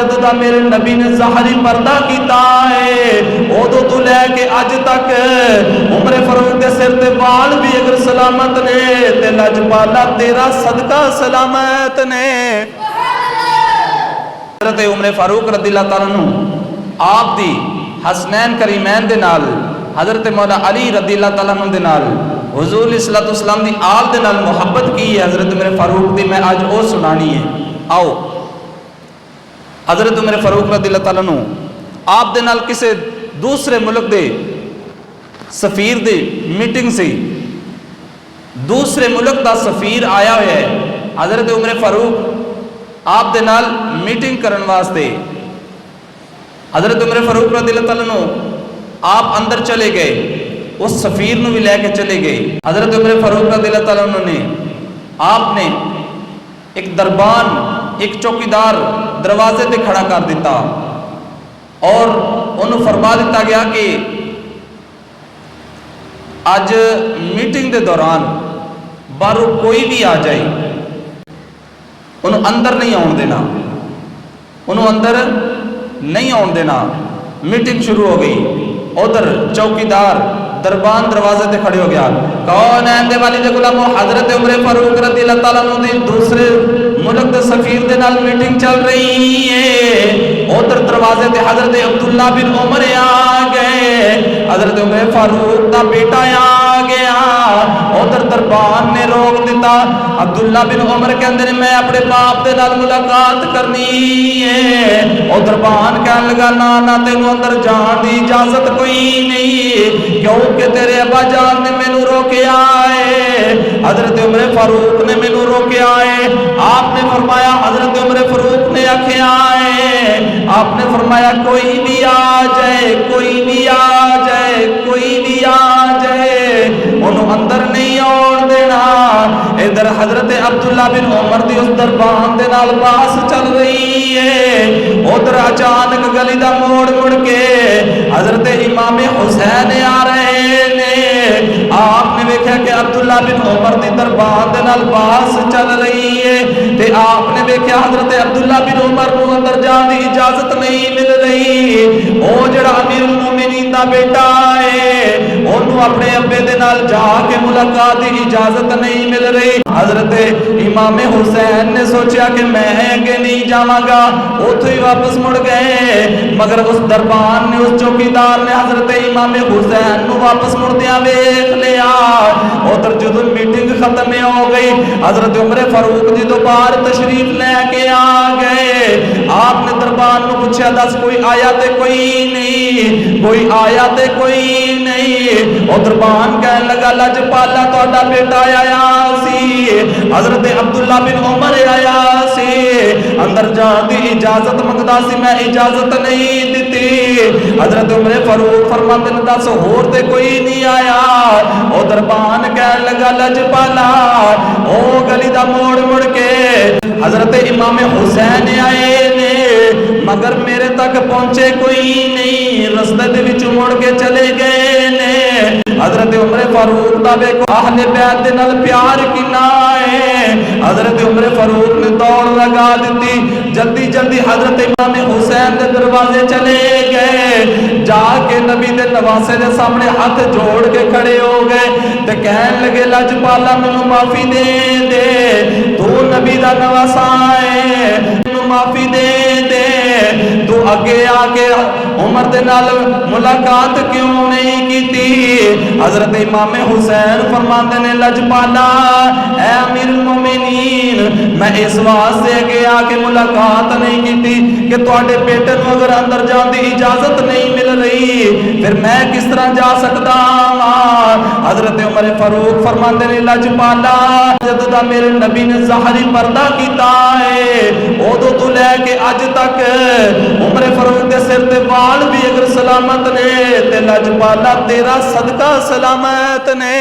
जदों दा मेरे नबी ने ज़ाहरी पर्दा कीता है उदों तो लैके अज तक उमर फारूक के सिर ते बाल भी अगर सलामत ने ते लजपाला तेरा सदका सलामत ने। हज़रत उमर फारूक रज़ियल्लाहु तआला अन्हु आप दी हसनैन करीमैन दे नाल हज़रत मौला अली रज़ियल्लाहु तआला अन्हु दे नाल हुज़ूर अलैहिस्सलातु वस्सलाम दी आल दे नाल मुहब्बत की है हज़रत उमर फारूक दी मैं अज वो सुनानी है। आओ हज़रत उमर फारूक रज़ियल्लाहु तआला अन्हु आप दे नाल किसी दूसरे मुल्क दे सफीर दी मीटिंग सी, दूसरे मुल्क का सफीर आया हुआ है हज़रत उमर फारूक आप दे नाल मीटिंग करने वास्ते। हज़रत उमर फारूक रज़ियल्लाहु तआला अन्हु आप अंदर चले गए, उस सफीर को भी लेके चले गए। हज़रत उमर फारूक रज़ियल्लाहु तआला अन्हु ने आपने एक दरबान एक चौकीदार दरवाजे पे खड़ा कर दिता और उन्होंने फरमा दिता गया कि अज मीटिंग के दौरान बाहरों कोई भी आ जाए उन्होंने अंदर नहीं आने देना, उन्होंने अंदर नहीं आने देना। मीटिंग शुरू हो गई। उधर चौकीदार दरबान दरवाजे पे खड़े हो गया। कौन है दे वाली दे गुलामो हज़रत उमर फारूक रज़ियल्लाहु तआला अन्हु दी दूसरे मुल्क दे सफीर दे नाल मीटिंग चल रही है। उधर दरवाजे पे हज़रत अब्दुल्ला बिन उमर आ गए, हज़रत उमर फारूक दा बेटा आ गया। उधर दरबान ने रोक दिता। अब्दुल्ला बिन उमर कहंदे ने मैं अपने बाप दे नाल मुलाकात करनी है। और दरबान कहन लगा ना ना तेनू अंदर जान दी इजाजत कोई नहीं, क्योंकि तेरे अब्बा जान ने मैनू रोकया है, हज़रत उमर फारूक ने मैनू रोकया है। आपने फरमाया हज़रत उमर फारूक ने आख्या है, आपने फरमाया कोई भी आ जाए, कोई भी आ जाए, कोई भी आ जाए, उन्होंने अंदर नहीं आने देना। इधर हज़रत अब्दुल्ला बिन उमर दी उस दरबान दे नाल बास चल रही है। उधर अचानक गली दा मोड़ मुड़ के हज़रत इमाम हुसैन आ रहे ने। आपने देखा कि अब्दुल्ला बिन उमर दी दरबान दे नाल बास चल रही है ते आपने देखा हज़रत अब्दुल्ला बिन उमर को अंदर जाने की इजाजत नहीं मिल रही। वो जड़ा अमीरुल मोमिनीन दा बेटा है उन्होंने अपने अब्बे दे नाल जाके मुलाकात की इजाजत नहीं मिल रही। हज़रत इमाम हुसैन ने सोचा कि मैं आगे नहीं जावांगा, उतो ही वापस मुड़ गए। मगर उस दरबान ने उस चौकीदार ने हज़रत इमाम हुसैन को वापस मुड़दिया वेख लिया। उधर जो मीटिंग खत्म हो गई हज़रत उमर फारूक जी दोबार तशरीफ लेके आ गए। आपने दरबान को पूछा दस कोई आया तो कोई नहीं, कोई आया तो कोई नहीं। और दरबान कहने लगा लजपाला तुहाडा बेटा आया सी, हज़रत अब्दुल्ला बिन उमर आया सी, अंदर जाने की इजाजत मंगदा सी, मैं इजाजत नहीं दी। हज़रत उमर फारूक फरमाते ने दस होर ते कोई नहीं आया। और दरबान कहने लगा लजपाला ओ गली दा मोड़ मुड़ के हज़रत इमाम हुसैन आए ने, मगर मेरे तक पहुंचे कोई नहीं, रस्ते दे विच मुड़ के चले गए ने। हज़रत उमर फारूक दा देखो अहले बैत दे नाल प्यार कितना है। हज़रत उमर फारूक ने दौड़ लगा दी, जल्दी जल्दी हज़रत इमाम हुसैन दे दरवाजे चले गए। जाके नबी दे नवासे दे सामने हाथ जोड़ के खड़े हो गए ते कहन लगे लजपाला मैनू माफी दे दे, तू नबी दा नवासा है, मैनू माफी दे दे, तू अगे आके उमर दे नाल मुलाकात क्यों नहीं की। हज़रत इमाम हुसैन फरमाते ने लजपाला ऐ अमीरुल मोमिनीन मैं इस वास्ते अगे आके मुलाकात नहीं की कि तुहाडे बेटे को अगर अंदर जाने की इजाजत नहीं मिल रही फिर मैं किस तरह जा सकता। हज़रत उमर फारूक फरमाते ने लजपाला जदों दा मेरे नबी ने ज़ाहरी पर्दा कीता है उदों तो लैके अज तक उमर फारूक के सिर ते बाल भी अगर सलामत ने ते लजपाला तेरा सदका सलामत ने।